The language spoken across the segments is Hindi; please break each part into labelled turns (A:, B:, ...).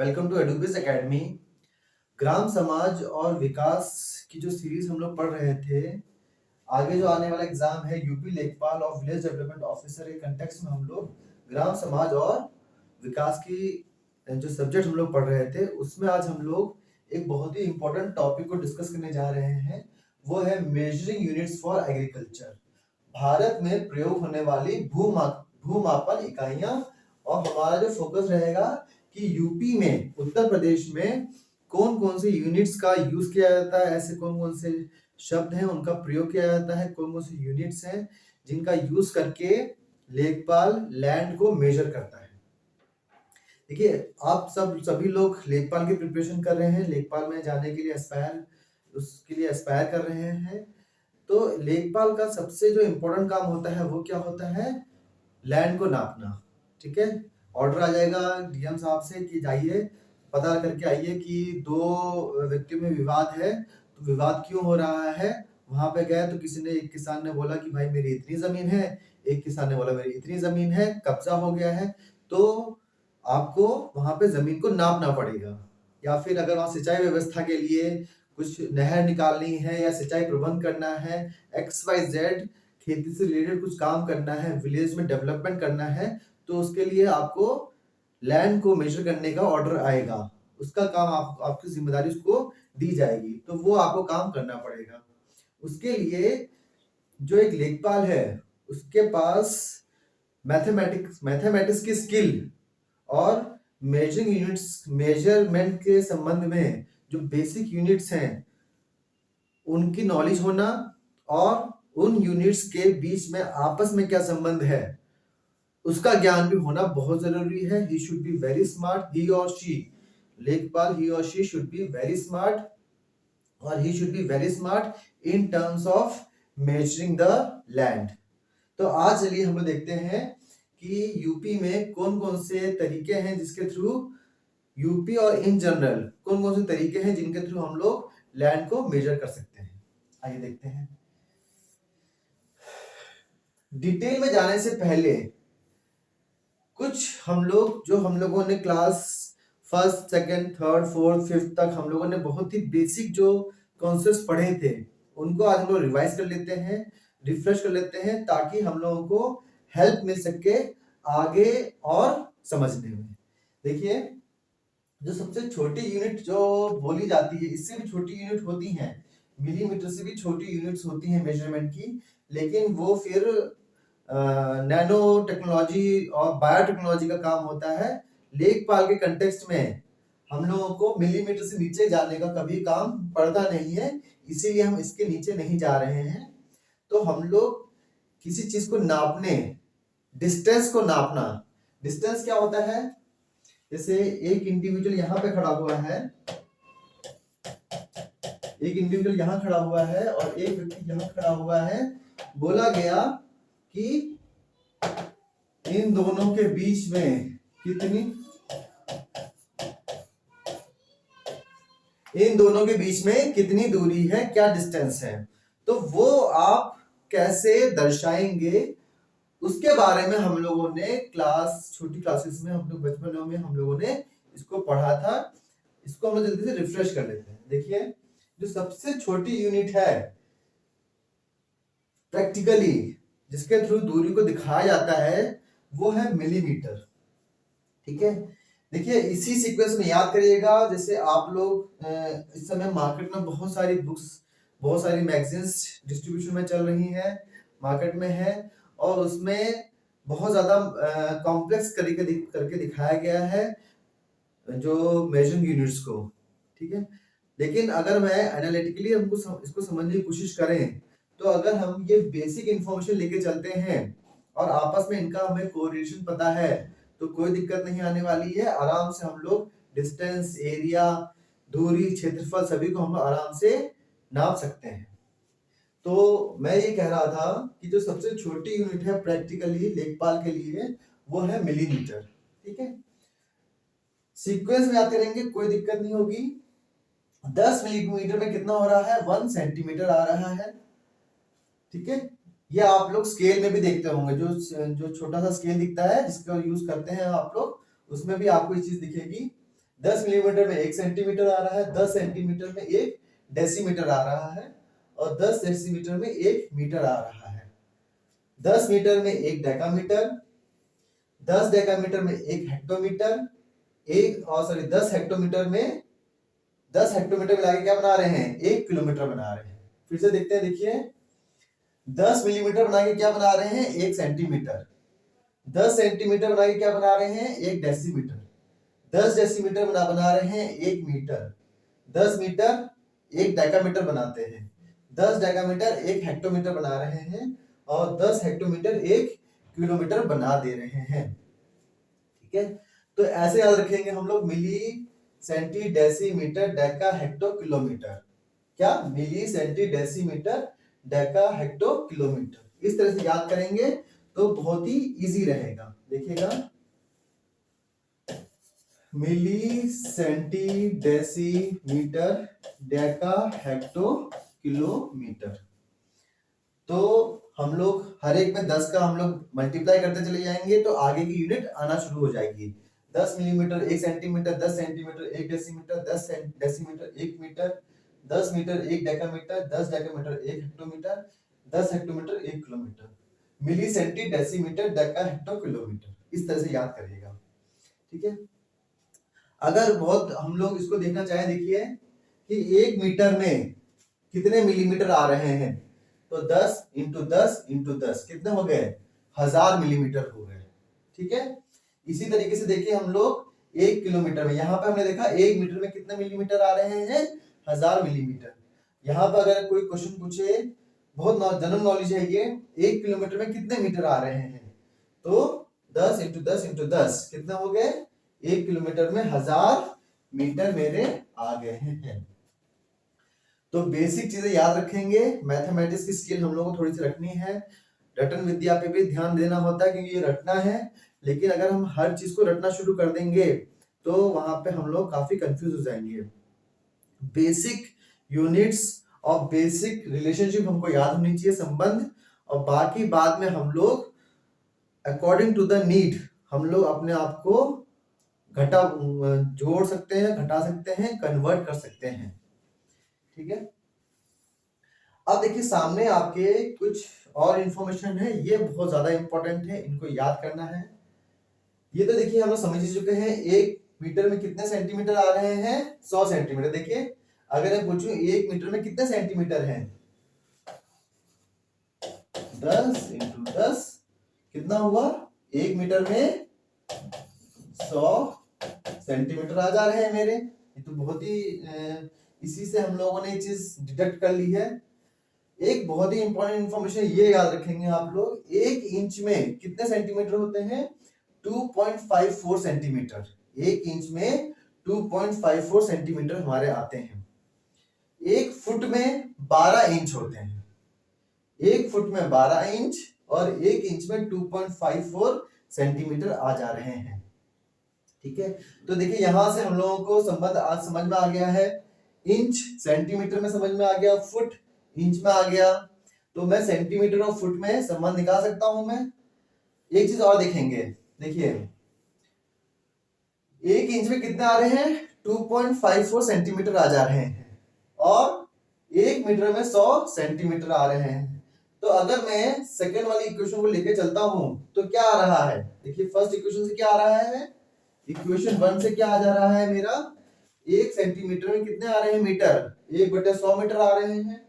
A: वेलकम टू एडुबिस एकेडमी। ग्राम समाज और विकास की जो सीरीज हम लोग पढ़ रहे थे, आगे जो आने वाला एग्जाम है यूपी लेखपाल और विलेज डेवलपमेंट ऑफिसर के कंटेक्स्ट में हम लोग ग्राम समाज और विकास की जो सब्जेक्ट हम लोग पढ़ रहे थे उसमें आज हम लोग एक बहुत ही इंपॉर्टेंट टॉपिक को डिस्कस करने जा रहे हैं। वो है measuring units for agriculture. Bharat में प्रयोग होने वाली भूमापन इकाइयां। और हमारा जो फोकस रहेगा कि यूपी में, उत्तर प्रदेश में कौन कौन से यूनिट्स का यूज किया जाता है, ऐसे कौन कौन से शब्द हैं उनका प्रयोग किया जाता है, कौन कौन से यूनिट्स हैं जिनका यूज करके लेखपाल लैंड को मेजर करता है। देखिए, आप सभी लोग लेखपाल की प्रिपरेशन कर रहे हैं, लेखपाल में जाने के लिए उसके लिए एस्पायर कर रहे हैं। तो लेखपाल का सबसे जो इम्पोर्टेंट काम होता है वो क्या होता है? लैंड को नापना। ठीक है, ऑर्डर आ जाएगा डीएम साहब से कि जाइए पता करके आइए कि दो व्यक्तियों में विवाद है, तो विवाद क्यों हो रहा है। वहां पे गए तो एक किसान ने बोला कि भाई मेरी इतनी जमीन है, एक किसान ने बोला मेरी इतनी जमीन है, कब्जा हो गया है। तो आपको वहां पे जमीन को नापना पड़ेगा। या फिर अगर वहां सिंचाई व्यवस्था के लिए कुछ नहर निकालनी है या सिंचाई प्रबंध करना है, XYZ खेती से रिलेटेड कुछ काम करना है, विलेज में डेवलपमेंट करना है, तो उसके लिए आपको लैंड को मेजर करने का ऑर्डर आएगा। उसका काम आपकी जिम्मेदारी उसको दी जाएगी, तो वो आपको काम करना पड़ेगा। उसके लिए जो एक लेखपाल है उसके पास मैथमेटिक्स की स्किल और मेजरमेंट के संबंध में जो बेसिक यूनिट्स हैं उनकी नॉलेज होना और उन यूनिट्स के बीच में आपस में क्या संबंध है उसका ज्ञान भी होना बहुत जरूरी है। He should be very smart, he और शी, लेखपाल ही और she should be very smart, और he should be very smart in terms of measuring the land. तो आज चलिए हम लोग देखते हैं कि यूपी में कौन कौन से तरीके हैं जिसके थ्रू यूपी और इन जनरल कौन कौन से तरीके हैं जिनके थ्रू हम लोग लैंड को मेजर कर सकते हैं। आइए देखते हैं। डिटेल में जाने से पहले कुछ हम लोगों ने class first, second, third, fourth, fifth तक हम लोगों ने बहुत ही बेसिक जो कॉन्सेप्ट्स पढ़े थे उनको आज हम लोग रिवाइज कर लेते हैं, रिफ्रेश कर लेते हैं, ताकि हम लोगों को हेल्प मिल सके आगे और समझने में। देखिए, जो सबसे छोटी यूनिट जो बोली जाती है, इससे भी छोटी यूनिट होती हैं, मिलीमीटर से भी छोटी यूनिट्स होती हैं मेजरमेंट की, लेकिन वो फिर नैनो टेक्नोलॉजी और बायोटेक्नोलॉजी का काम होता है। लेखपाल के कंटेक्स्ट में हम लोगों को मिलीमीटर से नीचे जाने का कभी काम पड़ता नहीं है, इसीलिए हम इसके नीचे नहीं जा रहे हैं। तो हम लोग किसी चीज को नापने, डिस्टेंस को नापना, डिस्टेंस क्या होता है? जैसे एक इंडिविजुअल यहाँ पे खड़ा हुआ है, एक इंडिविजुअल यहाँ खड़ा हुआ है और एक व्यक्ति यहाँ खड़ा हुआ है। बोला गया कि इन दोनों के बीच में कितनी दूरी है, क्या डिस्टेंस है, तो वो आप कैसे दर्शाएंगे उसके बारे में हम लोगों ने छोटी क्लासेस में, हम लोग बचपन में हम लोगों ने इसको पढ़ा था। इसको हम लोग जल्दी से रिफ्रेश कर लेते हैं। देखिए, जो सबसे छोटी यूनिट है प्रैक्टिकली जिसके थ्रू दूरी को दिखाया जाता है वो है मिलीमीटर। ठीक है, देखिए इसी सीक्वेंस में याद करिएगा। जैसे आप लोग इस समय मार्केट में बहुत सारी बुक्स, बहुत सारी मैगजीन्स डिस्ट्रीब्यूशन में चल रही हैं, मार्केट में है, और उसमें बहुत ज्यादा कॉम्प्लेक्स करके दिखाया गया है जो मेजरिंग यूनिट्स को। ठीक है, लेकिन अगर मैं एनालिटिकली हमको इसको समझने की कोशिश करें, तो अगर हम ये बेसिक इंफॉर्मेशन लेके चलते हैं और आपस में इनका हमें कोरिलेशन पता है, तो कोई दिक्कत नहीं आने वाली है। आराम से हम लोग डिस्टेंस, एरिया, दूरी, क्षेत्रफल सभी को हम आराम से नाप सकते हैं। तो मैं ये कह रहा था कि जो सबसे छोटी यूनिट है प्रैक्टिकली लेखपाल के लिए वो है मिलीमीटर। ठीक है, सीक्वेंस में आते रहेंगे, कोई दिक्कत नहीं होगी। 10 मिलीमीटर में कितना हो रहा है? 1 सेंटीमीटर आ रहा है। ठीक है, ये आप लोग स्केल में भी देखते होंगे, जो छोटा सा स्केल दिखता है जिसका यूज करते हैं आप लोग, उसमें भी आपको ये चीज दिखेगी। 10 मिलीमीटर में 1 सेंटीमीटर आ रहा है, 10 सेंटीमीटर में 1 डेसीमीटर आ रहा है, और 10 डेसीमीटर में 1 मीटर आ रहा है। 10 मीटर में 1 डेकामीटर, 10 डेकामीटर में 1 हेक्टोमीटर, 10 हेक्टोमीटर में 10 हेक्टोमीटर मिला के क्या बना रहे हैं? 1 किलोमीटर बना रहे हैं। फिर से देखते हैं, देखिए 10 मिलीमीटर बना के क्या बना रहे हैं? 1 सेंटीमीटर। 10 सेंटीमीटर बना के क्या बना रहे हैं? 1 डेसीमीटर। 10 डेसीमीटर बना रहे हैं 1 मीटर। 10 मीटर 1 डेकामीटर बनाते हैं। 10 डेकामीटर 1 हेक्टोमीटर बना रहे हैं, और 10 हेक्टोमीटर 1 किलोमीटर बना दे रहे हैं। ठीक है, तो ऐसे याद रखेंगे हम लोग, milli centi decimetre deca hecto kilometre. क्या? Milli centi decimetre deca hecto kilometre. इस तरह से याद करेंगे तो बहुत ही इजी रहेगा। देखिएगा, milli centi decimetre deca hecto kilometre. तो हम लोग हर एक में 10 का हम लोग मल्टीप्लाई करते चले जाएंगे तो आगे की यूनिट आना शुरू हो जाएगी। 10 millimetre 1 centimetre, 10 centimetre 1 decimetre, 10 decimetre 1 metre, 10 metre 1 decametre, 10 decametre 1 hectometre, 10 hectometre 1 kilometre. Milli centi decimetre deca hecto kilometre. इस तरह से याद करिएगा। ठीक है, अगर बहुत हम लोग इसको देखना चाहें, देखिए कि 1 मीटर में कितने मिलीमीटर आ रहे हैं, तो 10 इंटू 10 इंटू 10 कितने हो गए? 1000 मिलीमीटर हो गए। ठीक है, इसी तरीके से देखिए हम लोग 1 किलोमीटर में, यहाँ पे हमने देखा 1 मीटर में कितने मिलीमीटर आ रहे हैं? 1000 मिलीमीटर। यहाँ पर अगर कोई क्वेश्चन पूछे, बहुत जनरल नॉलेज है ये, 1 किलोमीटर में कितने मीटर आ रहे हैं, तो 10 इंटू 10 इंटू 10 कितने हो गए? 1 किलोमीटर में 1000 मीटर मेरे आ गए हैं। तो बेसिक चीजें याद रखेंगे। मैथमेटिक्स की स्किल हम लोगों को थोड़ी सी रखनी है, रटन विद्या पे भी ध्यान देना होता है क्योंकि ये रटना है। लेकिन अगर हम हर चीज को रटना शुरू कर देंगे तो वहां पे हम लोग काफी कंफ्यूज हो जाएंगे। बेसिक यूनिट्स और बेसिक रिलेशनशिप हमको याद होनी चाहिए, संबंध, और बाकी बाद में हम लोग अकॉर्डिंग टू द नीड हम लोग अपने आप को जोड़ सकते हैं, घटा सकते हैं, कन्वर्ट कर सकते हैं। ठीक है, अब देखिए सामने आपके कुछ और इंफॉर्मेशन है, ये बहुत ज्यादा इंपॉर्टेंट है, इनको याद करना है। ये तो देखिए हम लोग समझ ही चुके हैं, 1 मीटर में कितने सेंटीमीटर आ रहे हैं? 100 सेंटीमीटर। देखिए अगर मैं पूछूं 1 मीटर में कितने सेंटीमीटर हैं, 10 इंटू 10 कितना हुआ? 1 मीटर में 100 सेंटीमीटर आ जा रहे हैं मेरे। ये तो बहुत ही इसी से हम लोगों ने ये चीज डिडक्ट कर ली है। एक बहुत ही इंपॉर्टेंट इंफॉर्मेशन ये याद रखेंगे आप लोग, 1 इंच में कितने सेंटीमीटर होते हैं? 2.54 सेंटीमीटर। 1 इंच में 2.54 सेंटीमीटर हमारे आते हैं। 1 फुट में 12 इंच होते हैं। 1 फुट में 12 इंच और 1 इंच में 2.54 सेंटीमीटर आ जा रहे हैं। ठीक है, तो देखिए यहां से हम लोगों को संबंध आज समझ में आ गया है। इंच सेंटीमीटर में समझ में आ गया, फुट इंच में आ गया, तो मैं सेंटीमीटर और फुट में संबंध निकाल सकता हूं मैं। एक चीज और देखेंगे, देखिए 1 इंच में कितने आ रहे हैं? 2.54 सेंटीमीटर आ जा रहे हैं, और 1 मीटर में 100 सेंटीमीटर आ रहे हैं। तो अगर मैं सेकेंड वाली इक्वेशन को लेके चलता हूं तो क्या आ रहा है? देखिए फर्स्ट इक्वेशन से क्या आ रहा है? इक्वेशन 1 से क्या आ जा रहा है मेरा? 1 सेंटीमीटर में कितने आ रहे हैं? मीटर। 1/100 मीटर आ रहे हैं।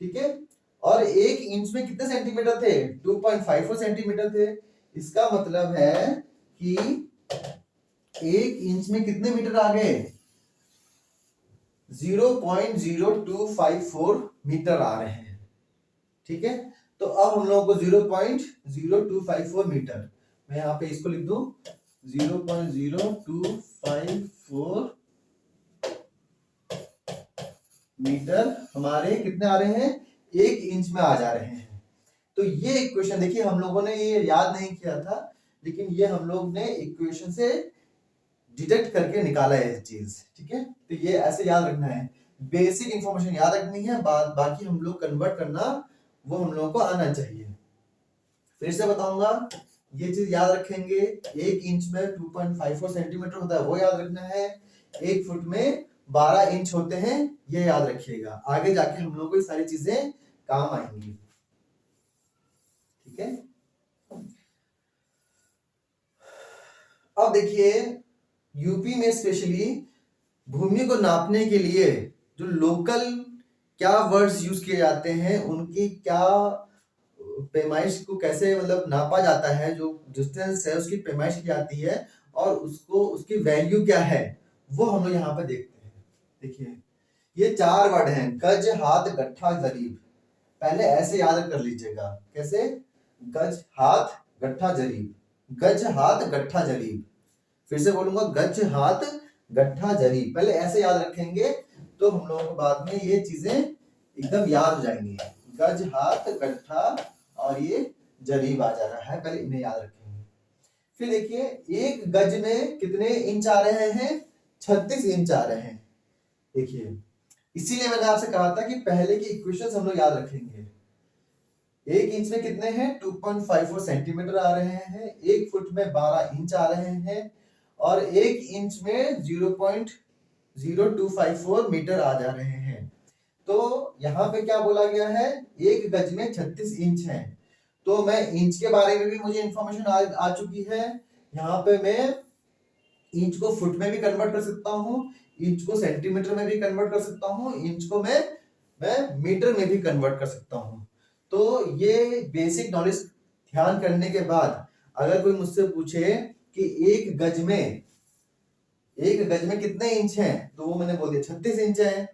A: ठीक है, और 1 इंच में कितने सेंटीमीटर थे? 2.54 सेंटीमीटर थे। इसका मतलब है कि 1 इंच में कितने मीटर आ गए? 0.0254 मीटर आ रहे हैं। ठीक है, तो अब हम लोगों को 0.0254 मीटर, मैं यहां पे इसको लिख दूं 0.0254 मीटर हमारे कितने आ रहे हैं? 1 इंच में आ जा रहे हैं। तो ये इक्वेशन देखिए हम लोगों ने ये याद नहीं किया था, लेकिन ये हम लोग ने इक्वेशन से डिडक्ट करके निकाला है ये चीज। ठीक है, तो ये ऐसे याद रखना है, बेसिक इंफॉर्मेशन याद रखनी है, बाकी हम लोग कन्वर्ट करना वो हम लोगों को आना चाहिए। फिर से बताऊंगा, ये चीज याद रखेंगे। 1 इंच में 2.54 सेंटीमीटर होता है, वो याद रखना है। 1 फुट में 12 इंच होते हैं, ये याद रखिएगा। आगे जाके हम लोगों को ये सारी चीजें काम आएंगी। ठीक है, अब देखिए यूपी में स्पेशली भूमि को नापने के लिए जो लोकल क्या वर्ड्स यूज किए जाते हैं, उनकी क्या पैमाइश को कैसे मतलब नापा जाता है, जो डिस्टेंस है उसकी पैमाइश की जाती है और उसको उसकी वैल्यू क्या है, वो हम लोग यहाँ पर देखते हैं। देखिए ये 4 वर्ड हैं, गज, हाथ, गट्ठा, जरीब। पहले ऐसे याद कर लीजिएगा, कैसे? गज, हाथ, गट्ठा, जरीब। गज, हाथ, गट्ठा, जरीब। फिर से बोलूंगा, गज, हाथ, गट्ठा, जरीब। पहले ऐसे याद रखेंगे तो हम लोगों को बाद में ये चीजें एकदम याद हो जाएंगी। गज, हाथ, गट्ठा और ये जरीब आ जा रहा है, पहले इन्हें याद रखेंगे। फिर देखिए 1 गज में कितने इंच आ रहे हैं? 36 इंच आ रहे हैं। देखिए इसीलिए मैंने आपसे कहा था कि पहले की इक्वेशंस हम लोग याद रखेंगे। 1 इंच में कितने हैं? 2.54 सेंटीमीटर आ रहे हैं। 1 फुट में 12 इंच आ रहे हैं और 1 इंच में 0.0254 मीटर आ जा रहे हैं। तो यहाँ पे क्या बोला गया है? 1 गज में 36 इंच है। तो मैं इंच के बारे में भी मुझे इंफॉर्मेशन आ चुकी है। यहाँ पे मैं इंच को फुट में भी कन्वर्ट कर सकता हूँ, इंच को सेंटीमीटर में भी कन्वर्ट कर सकता हूँ, इंच को मैं मीटर में भी कन्वर्ट कर सकता हूँ। तो ये बेसिक नॉलेज ध्यान करने के बाद अगर कोई मुझसे पूछे कि 1 गज में कितने इंच हैं, तो वो मैंने बोल दिया 36 इंच है।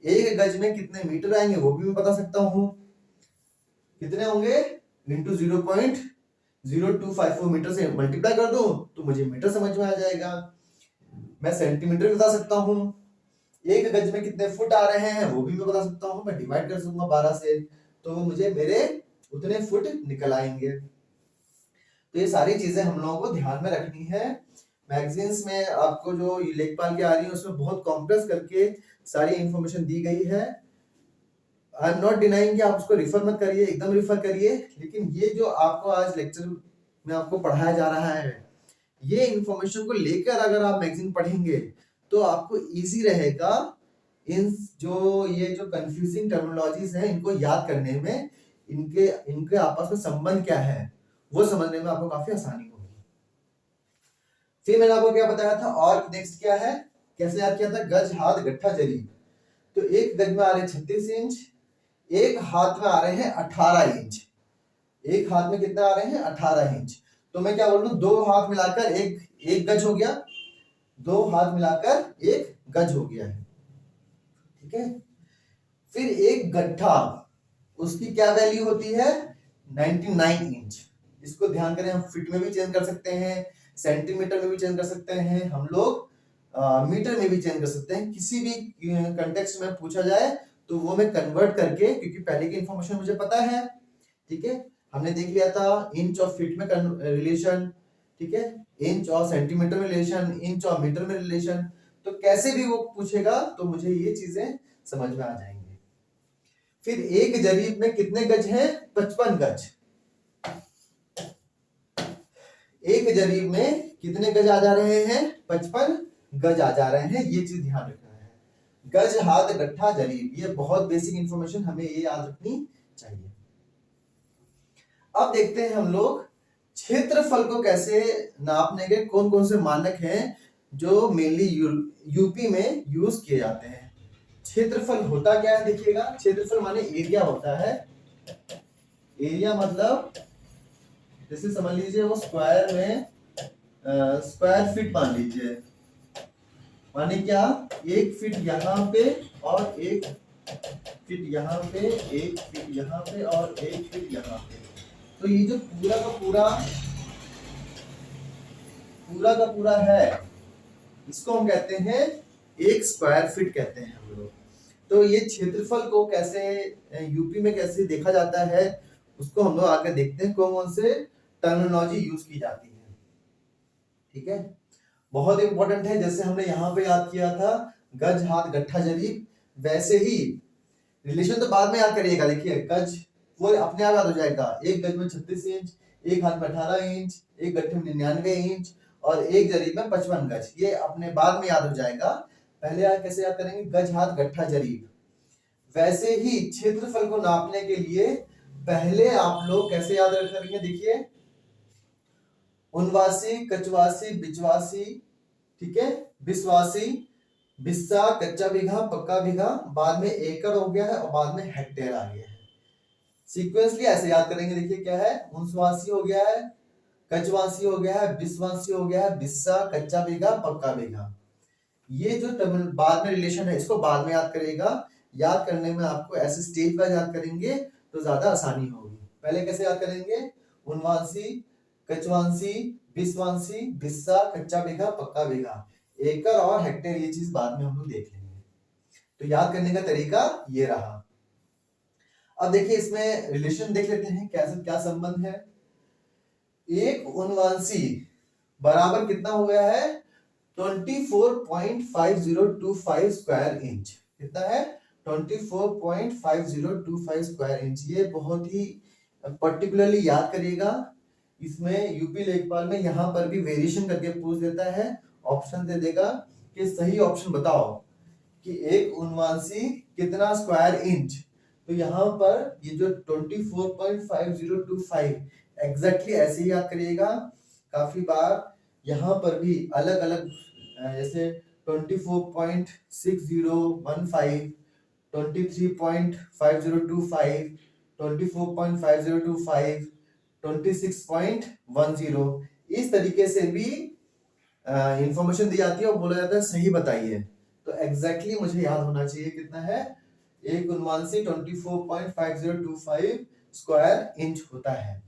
A: 1 गज में कितने मीटर आएंगे वो भी मैं बता सकता हूँ, कितने होंगे? इंटू 0.0254 मीटर से मल्टीप्लाई कर दूं तो मुझे मीटर समझ में आ जाएगा। मैं सेंटीमीटर भी बता सकता हूँ। 1 गज में कितने फुट आ रहे हैं वो भी मैं बता सकता हूँ। मैं डिवाइड कर सकूंगा 12 से, तो मुझे मेरे उतने फुट निकल आएंगे। तो ये सारी चीजें हम लोगों को ध्यान में रखनी है। मैगजीन्स में आपको जो लेखपाल की आ रही है उसमें बहुत कॉम्प्लेक्स करके सारी इंफॉर्मेशन दी गई है। आई एम नॉट डिनाइंग कि आप उसको रिफर मत करिए, एकदम रिफर करिए, लेकिन ये जो आपको आज लेक्चर में आपको पढ़ाया जा रहा है, ये इंफॉर्मेशन को लेकर अगर आप मैगजीन पढ़ेंगे तो आपको इजी रहेगा इन जो कंफ्यूजिंग टर्मिनोलॉजीज हैं इनको याद करने में, इनके आपस में संबंध क्या है वो समझने में आपको काफी आसानी होगी। फिर मैंने आपको क्या बताया था, और नेक्स्ट क्या है, कैसे याद किया था? गज, हाथ, गट्ठा, जरीब। तो 1 गज में आ रहे हैं 36 इंच, 1 हाथ में आ रहे हैं 18 इंच। 1 हाथ में कितने आ रहे हैं? 18 इंच। तो मैं क्या बोल रहा हूं, 2 हाथ मिलाकर एक गज हो गया, 2 हाथ मिलाकर 1 गज हो गया है। ठीक है, फिर 1 गट्ठा, उसकी क्या वैल्यू होती है? 99 इंच। इसको ध्यान करें, हम फीट में भी चेंज कर सकते हैं, सेंटीमीटर में भी चेंज कर सकते हैं, हम लोग मीटर में भी चेंज कर सकते हैं। किसी भी कंटेक्स्ट में पूछा जाए तो वो मैं कन्वर्ट करके, क्योंकि पहले की इंफॉर्मेशन मुझे पता है, ठीक है, हमने देख लिया था इंच और फीट में रिलेशन, ठीक है, इंच और सेंटीमीटर में रिलेशन, इंच और मीटर में रिलेशन। तो कैसे भी वो पूछेगा तो मुझे ये चीजें समझ में आ जाएंगी। फिर 1 जरीब में कितने गज हैं? 55 गज। 1 जरीब में कितने गज आ जा रहे हैं? 55 गज आ जा रहे हैं। ये चीज ध्यान रखना है। गज, हाथ, गट्ठा, जरीब, ये बहुत बेसिक इंफॉर्मेशन हमें ये याद रखनी चाहिए। अब देखते हैं हम लोग क्षेत्रफल को कैसे नापने के कौन कौन से मानक हैं जो मेनली यूपी में यूज किए जाते हैं। क्षेत्रफल होता क्या है? देखिएगा, क्षेत्रफल माने एरिया होता है। एरिया मतलब जैसे समझ लीजिए वो स्क्वायर में स्क्वायर फीट मान लीजिए, माने क्या? 1 फीट यहाँ पे और 1 फीट यहाँ पे, 1 फीट यहाँ पे और 1 फीट यहाँ पे। तो ये जो पूरा का पूरा है, इसको हम कहते हैं 1 स्क्वायर फीट कहते हैं हम लोग। तो ये क्षेत्रफल को कैसे यूपी में कैसे देखा जाता है उसको हम लोग आगे देखते हैं, कौन से टर्मिनोलॉजी यूज की जाती है। ठीक है, बहुत इंपॉर्टेंट है। जैसे हमने यहाँ पे याद किया था गज, हाथ, गट्ठा, जरीब, वैसे ही रिलेशन तो बाद में याद करिएगा। देखिए गज वो अपने आप याद हो जाएगा, 1 गज में 36 इंच, एक हाथ में 18 इंच, एक गट्ठे में 99 इंच और एक जरीब में 55 गज। ये अपने बाद में याद हो जाएगा, पहले आप कैसे याद करेंगे, गज हाथ गट्ठा जरीब। वैसे ही क्षेत्रफल को नापने के लिए पहले आप लोग कैसे याद रखेंगे, देखिए उनवासी, कचवासी, बिचवासी, ठीक है, बिस्वासी, बिस्सा, कच्चा बीघा, पक्का बीघा, बाद में एकड़ हो गया है और बाद में हेक्टेयर आ गया है। सीक्वेंसली ऐसे याद करेंगे, देखिए क्या है, उनवासी हो गया है, कचवासी हो गया है, बिस्वासी हो गया है, बिस्सा, कच्चा बीघा, पक्का बीघा। ये जो बाद में रिलेशन है इसको बाद में याद करेगा। याद करने में आपको ऐसे स्टेज वाइज याद करेंगे तो ज्यादा आसानी होगी। पहले कैसे याद करेंगे, उनवासी, कचवांसी, बिस्वांसी, बिस्सा, कच्चा बीघा, पक्का बीघा, एकड़ और हेक्टेयर, ये चीज बाद में हम लोग देख लेंगे। तो याद करने का तरीका ये रहा। अब देखिए इसमें रिलेशन देख लेते हैं, कैसे क्या संबंध है। एक उनवासी बराबर कितना हो गया है, 24.5025 स्क्वायर इंच। कितना है, 24.5025 स्क्वायर इंच। ये बहुत ही पर्टिकुलरली याद करिएगा। इसमें यूपी लेखपाल में यहाँ पर भी वेरिएशन करके पूछ देता है, ऑप्शन दे देगा कि सही ऑप्शन बताओ कि एक उनवासी कितना स्क्वायर इंच। तो यहाँ पर ये जो 24.5025 एग्जैक्टली ऐसे ही याद करिएगा। काफी बार यहाँ पर भी अलग अलग, जैसे 24.6015, 23.5025, 24.5025, 26.10, इस तरीके से भी इंफॉर्मेशन दी जाती है और बोला जाता है सही बताइए। तो एग्जैक्टली मुझे याद होना चाहिए कितना है, एक उनवासी 24.5025 स्क्वायर इंच होता है।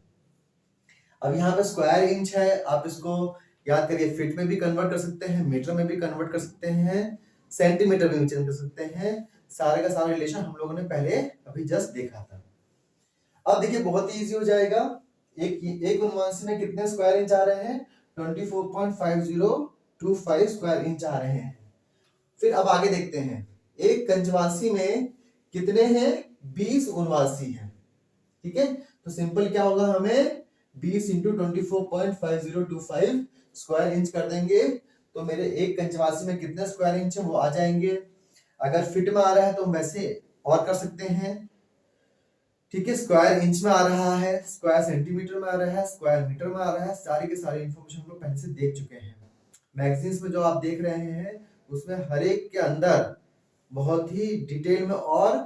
A: अब यहाँ पे स्क्वायर इंच है, आप इसको याद करिए, फीट में भी कन्वर्ट कर सकते हैं, मीटर में भी कन्वर्ट कर सकते हैं, सेंटीमीटर में भी चेंज कर सकते हैं। सारे का सारा रिलेशन हम लोगों ने पहले अभी जस्ट देखा था। अब देखिए बहुत ही इजी हो जाएगा। एक उनवासी में कितने स्क्वायर इंच आ रहे हैं, 24.5025 स्क्वायर इंच आ रहे हैं। फिर अब आगे देखते हैं, एक कंचवासी में कितने हैं, 20 उनवासी हैं। ठीक है, तो सिंपल क्या होगा, हमें 20 इंटू 24.5025 स्क्वायर इंच कर देंगे तो मेरे एक कंचवासी में कितने स्क्वायर इंच है वो आ जाएंगे। अगर फीट में आ रहा है तो हम वैसे और कर सकते हैं। ठीक है, स्क्वायर इंच में आ रहा है, स्क्वायर सेंटीमीटर में आ रहा है, स्क्वायर मीटर में आ रहा है, सारी के सारी इंफॉर्मेशन हम लोग पहले से देख चुके हैं। मैगजीन्स में जो आप देख रहे हैं उसमें हर एक के अंदर बहुत ही डिटेल में और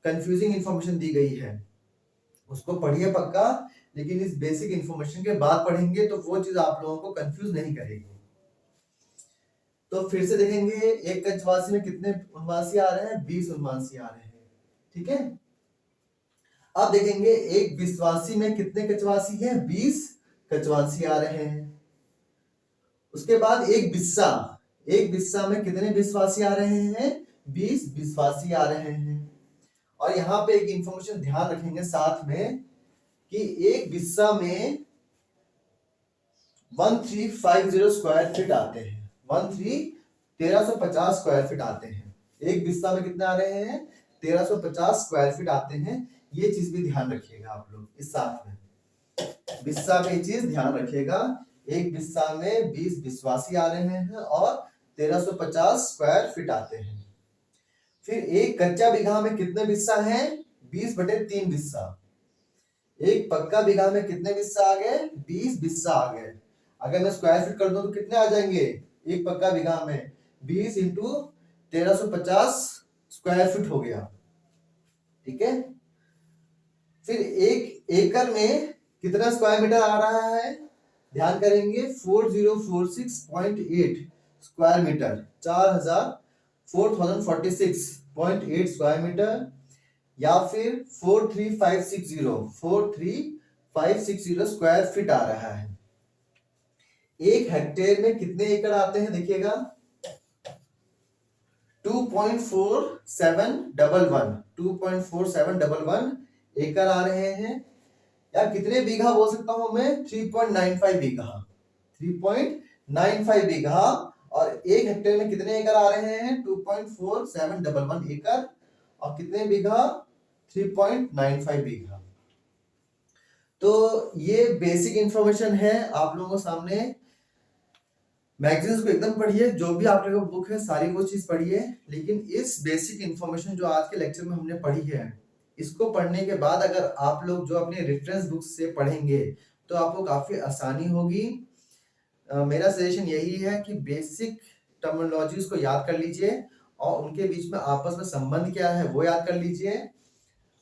A: कंफ्यूजिंग इंफॉर्मेशन दी गई है, उसको पढ़िए पक्का। लेकिन इस बेसिक इंफॉर्मेशन के बाद पढ़ेंगे तो वो चीज आप लोगों को कंफ्यूज नहीं करेगी। तो फिर से देखेंगे, एक कंचवासी में कितने उनवासी आ रहे हैं, 20 उनवासी आ रहे हैं। ठीक है, अब देखेंगे एक बिस्वासी में कितने कचवासी हैं, 20 कचवासी आ रहे हैं। उसके बाद एक बिस्सा में कितने बिस्वासी आ रहे हैं, 20 बिस्वासी आ रहे हैं। और यहाँ पे एक इंफॉर्मेशन ध्यान रखेंगे साथ में कि एक बिस्सा में 1350 स्क्वायर फीट आते हैं, 1350 स्क्वायर फीट आते हैं। एक बिस्सा में कितने आ रहे हैं, 1350 स्क्वायर फीट आते हैं। ये चीज भी ध्यान रखिएगा आप लोग इस साथ में, बिस्सा में चीज ध्यान रखिएगा। एक बिस्सा में 20 बिस्वासी आ रहे हैं और 1350 स्क्वायर फीट आते हैं। फिर एक कच्चा बीघा में कितने बिस्सा हैं, 20/3 बिस्सा। एक पक्का बीघा में कितने बिस्सा आ गए, 20 बिस्सा आ गए। अगर मैं स्क्वायर फीट कर दूं तो कितने आ जाएंगे, एक पक्का बीघा में 20 इंटू 1350 स्क्वायर फीट हो गया। ठीक है, फिर एक एकड़ में कितना स्क्वायर मीटर आ रहा है, ध्यान करेंगे 4046.8 स्क्वायर मीटर, 4046.8 स्क्वायर मीटर, या फिर 43560 स्क्वायर फीट आ रहा है। एक हेक्टेयर में कितने एकड़ आते हैं, देखिएगा 2.4711 एकड़ आ रहे हैं। या कितने बीघा बोल सकता हूं मैं, 3.95 बीघा, 3.95 बीघा। और एक हेक्टेयर में कितने एकड़ आ रहे हैं, 2.4711 एकड़। और कितने बीघा, 3.95 बीघा। तो ये बेसिक इंफॉर्मेशन है आप लोगों के सामने। मैगजीन्स को एकदम पढ़िए, जो भी आप लोगों का बुक है सारी वो चीज पढ़िए, लेकिन इस बेसिक इंफॉर्मेशन जो आज के लेक्चर में हमने पढ़ी है, इसको पढ़ने के बाद अगर आप लोग जो अपने रेफरेंस बुक से पढ़ेंगे तो आपको काफी आसानी होगी। मेरा सजेशन यही है कि बेसिक टर्मिनोलॉजीज को याद कर लीजिए और उनके बीच में आपस में संबंध क्या है वो याद कर लीजिए।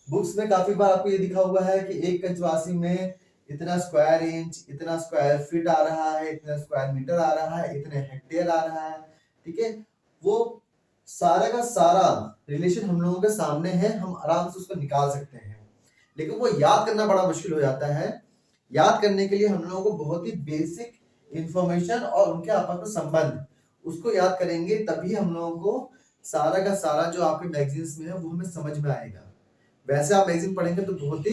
A: बुक्स में काफी बार आपको ये दिखा हुआ है कि एक कंचवासी में इतना स्क्वायर इंच, इतना स्क्वायर फीट आ रहा है, इतना स्क्वायर मीटर आ रहा है, इतने हेक्टेयर आ रहा है, ठीक है। वो सारा का सारा रिलेशन हम लोगों के सामने है, हम आराम से उसको निकाल सकते हैं, लेकिन वो याद करना बड़ा मुश्किल हो जाता है। याद करने के लिए हम लोगों को बहुत ही बेसिक इंफॉर्मेशन और उनके आपस में संबंध उसको याद करेंगे, तभी हम लोगों को सारा का सारा जो आपके मैगजीन्स में है वो हमें समझ में आएगा। वैसे आप मैगजीन पढ़ेंगे तो बहुत ही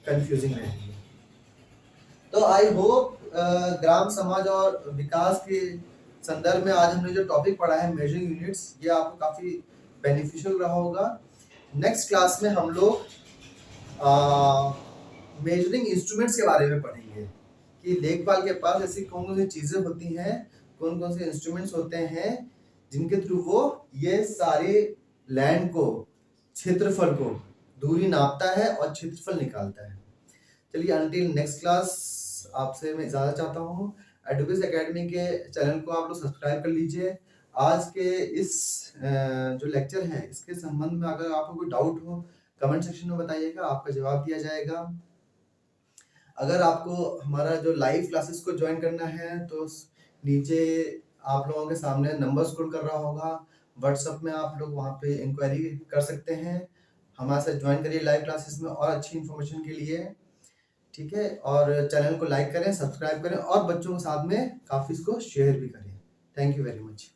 A: कंफ्यूजिंग रहेगी। तो आई होप ग्राम समाज और विकास के संदर्भ में आज हमने जो टॉपिक पढ़ा है मेजरिंग यूनिट्स, ये आपको काफी बेनिफिशियल रहा होगा। नेक्स्ट क्लास में हम लोग मेजरिंग इंस्ट्रूमेंट्स के बारे में पढ़ेंगे कि लेखपाल के पास ऐसी कौन कौन सी चीजें होती हैं, कौन कौन से इंस्ट्रूमेंट्स होते हैं जिनके थ्रू वो ये सारे लैंड को, क्षेत्रफल को, दूरी नापता है और क्षेत्रफल निकालता है। चलिए अनटिल नेक्स्ट क्लास आपसे मैं इजाजत चाहता हूँ। एडुकेस एकेडमी के चैनल को आप लोग सब्सक्राइब कर लीजिए। आज के इस जो लेक्चर है इसके संबंध में अगर आपको कोई डाउट हो कमेंट सेक्शन में बताइएगा, आपका जवाब दिया जाएगा। अगर आपको हमारा जो लाइव क्लासेस को ज्वाइन करना है तो नीचे आप लोगों के सामने नंबर स्क्रॉल कर रहा होगा, व्हाट्सएप में आप लोग वहाँ पे इंक्वायरी कर सकते हैं। हमारे साथ ज्वाइन करिए लाइव क्लासेस में और अच्छी इन्फॉर्मेशन के लिए, ठीक है। और चैनल को लाइक करें, सब्सक्राइब करें और बच्चों के साथ में काफी इसको शेयर भी करें। Thank you very much.